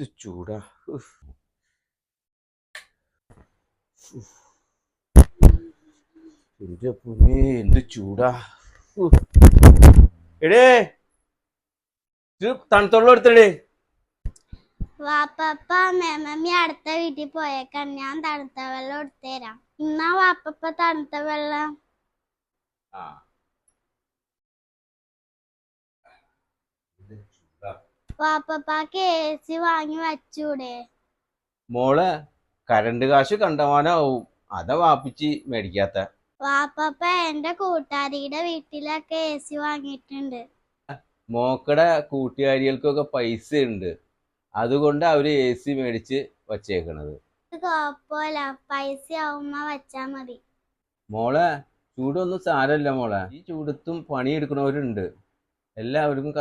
എന്ത് ചൂടാ. എന്റെ പൊന്നേ എന്ത് ചൂടാ. എടേ തണുത്തുള്ള എടുത്തടേ. വാപ്പ മമ്മി അടുത്ത വീട്ടിൽ പോയേക്കാൻ ഞാൻ തണുത്ത വെള്ളം എടുത്തുതരാം. ഇന്നാ വാപ്പ തണുത്ത വെള്ളം. വാപ്പക്ക് AC വാങ്ങി വച്ചൂടെ? മോളെ കരണ്ട് കാശ് കണ്ടമാനാവും, അതാ വാപ്പിച്ച് മേടിക്കാത്ത. വാപ്പ എന്റെ കൂട്ടുകാരിയുടെ വീട്ടിലൊക്കെ AC വാങ്ങിയിട്ടുണ്ട്. മോക്കടെ കൂട്ടുകാരികൾക്കൊക്കെ പൈസ ഉണ്ട്, അതുകൊണ്ട് അവര് AC മേടിച്ച് വച്ചേക്കണത്. കുഴപ്പമില്ല, പൈസ ആവുമ്പോ വച്ചാ മതി. മോളെ ചൂടൊന്നും സാരമില്ല മോളെ, ഈ ചൂടത്തും പണിയെടുക്കണവരുണ്ട്. എല്ലാവർക്കും